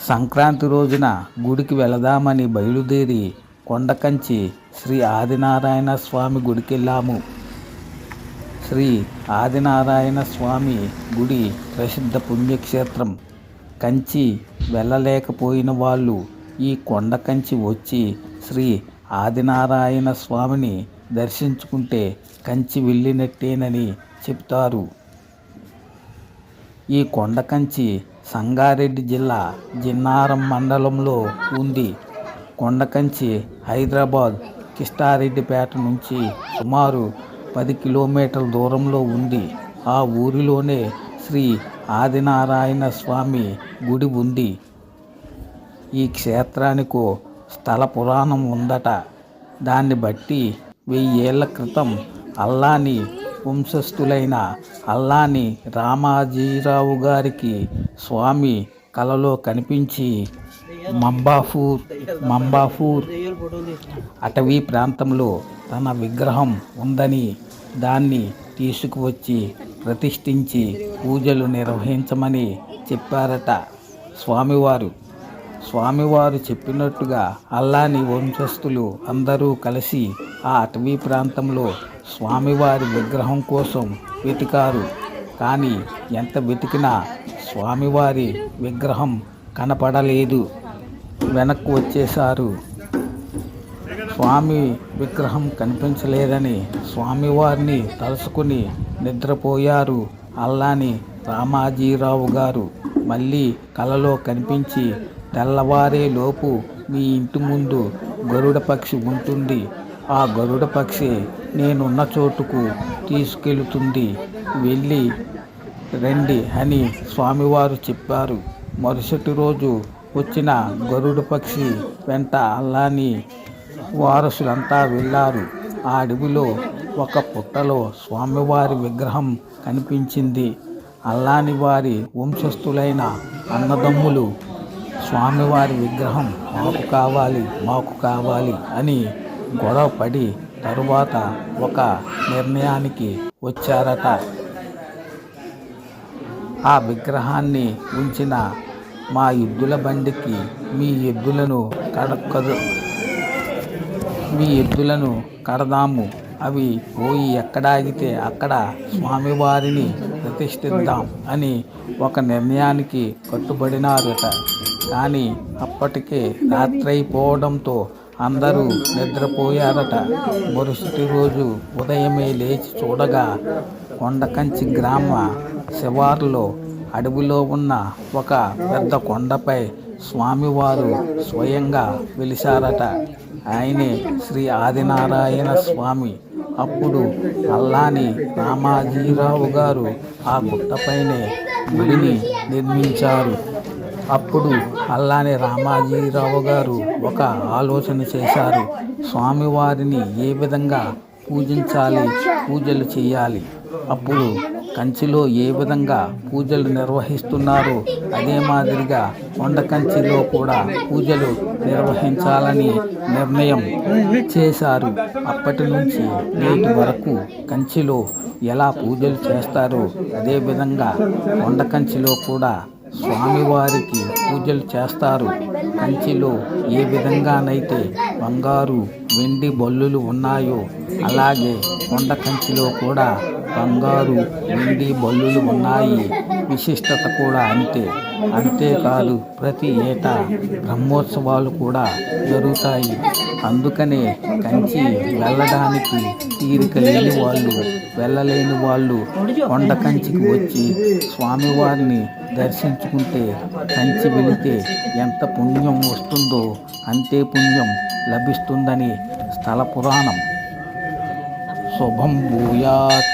సంక్రాంతి రోజున గుడికి వెళదామని బయలుదేరి కొండకంచి శ్రీ ఆదినారాయణ స్వామి గుడికెళ్ళాము. శ్రీ ఆదినారాయణ స్వామి గుడి ప్రసిద్ధ పుణ్యక్షేత్రం. కంచి వెళ్ళలేకపోయిన వాళ్ళు ఈ కొండకంచి వచ్చి శ్రీ ఆదినారాయణ స్వామిని దర్శించుకుంటే కంచి వెళ్ళినట్టేనని చెప్తారు. ఈ కొండకంచి సంగారెడ్డి జిల్లా జిన్నారం మండలంలో ఉంది. కొండకంచి హైదరాబాద్ కిష్టారెడ్డిపేట నుంచి సుమారు 10 కిలోమీటర్ల దూరంలో ఉంది. ఆ ఊరిలోనే శ్రీ ఆదినారాయణ స్వామి గుడి ఉంది. ఈ క్షేత్రానికో స్థల పురాణం ఉందట. దాన్ని బట్టి 1000 ఏళ్ల క్రితం అల్లాని వంశస్థులైన అల్లాని రామాజీరావు గారికి స్వామి కలలో కనిపించి మంబాపూర్ అటవీ ప్రాంతంలో తన విగ్రహం ఉందని దాన్ని తీసుకువచ్చి ప్రతిష్ఠించి పూజలు నిర్వహించమని చెప్పారట. స్వామివారు చెప్పినట్టుగా అల్లాని వంశస్థులు అందరూ కలిసి ఆ అటవీ ప్రాంతంలో స్వామివారి విగ్రహం కోసం వెతికారు. కానీ ఎంత వెతికినా స్వామివారి విగ్రహం కనపడలేదు. వెనక్కు వచ్చేశారు. స్వామి విగ్రహం కనిపించలేదని స్వామివారిని తలుసుకుని నిద్రపోయారు. అల్లాని రామాజీరావు గారు మళ్ళీ కలలో కనిపించి, తెల్లవారే లోపు మీ ఇంటి ముందు గరుడ పక్షి ఉంటుంది. ఆ గరుడ పక్షి నేనున్న చోటుకు తీసుకెళుతుంది. వెళ్ళి రండి అని స్వామివారు చెప్పారు. మరుసటి రోజు వచ్చిన గరుడ పక్షి వెంట అల్లాని వారసులంతా వెళ్ళారు. ఆ అడవిలో ఒక పుట్టలో స్వామివారి విగ్రహం కనిపించింది. అల్లాని వారి వంశస్థులైన అన్నదమ్ములు స్వామివారి విగ్రహం మాకు కావాలి అని గొడవ పడి తరువాత ఒక నిర్ణయానికి వచ్చారట. ఆ విగ్రహాన్ని ఉంచిన మా ఎద్దుల బండికి మీ ఎద్దులను కడదాము. అవి పోయి ఎక్కడాగితే అక్కడ స్వామివారిని ప్రతిష్ఠిద్దాం అని ఒక నిర్ణయానికి కట్టుబడినారట. కానీ అప్పటికే రాత్రైపోవడంతో అందరూ నిద్రపోయారట. మరుసటి రోజు ఉదయమే లేచి చూడగా కొండకంచి గ్రామ శివారులో అడవిలో ఉన్న ఒక పెద్ద కొండపై స్వామివారు స్వయంగా వెలిశారట. ఆయనే శ్రీ ఆదినారాయణ స్వామి. అప్పుడు అల్లాని రామాజీరావు గారు ఆ గుట్టపైనే గుడిని నిర్మించారు. అప్పుడు అల్లాని రామాజీరావు గారు ఒక ఆలోచన చేశారు. స్వామివారిని ఏ విధంగా పూజలు చేయాలి, అప్పుడు కంచిలో ఏ విధంగా పూజలు నిర్వహిస్తున్నారో అదే మాదిరిగా కొండకంచిలో కూడా పూజలు నిర్వహించాలని నిర్ణయం చేశారు. అప్పటి నుంచి నేటి వరకు కంచిలో ఎలా పూజలు చేస్తారో అదేవిధంగా కొండకంచిలో కూడా స్వామివారికి పూజలు చేస్తారు. కంచిలో ఏ విధంగానైతే బంగారు వెండి బల్లులు ఉన్నాయో అలాగే కొండకంచిలో కూడా బంగారు వెండి బల్లులు ఉన్నాయి. విశిష్టత కూడా అంతేకాదు ప్రతి ఏటా బ్రహ్మోత్సవాలు కూడా జరుగుతాయి. అందుకనే కంచి వెళ్ళడానికి తీరిక లేని వాళ్ళు, వెళ్ళలేని వాళ్ళు కొండకంచికి వచ్చి స్వామివారిని దర్శించుకుంటే కంచి వెళితే ఎంత పుణ్యం వస్తుందో అంతే పుణ్యం లభిస్తుందని స్థల పురాణం. శుభం భూయాత్.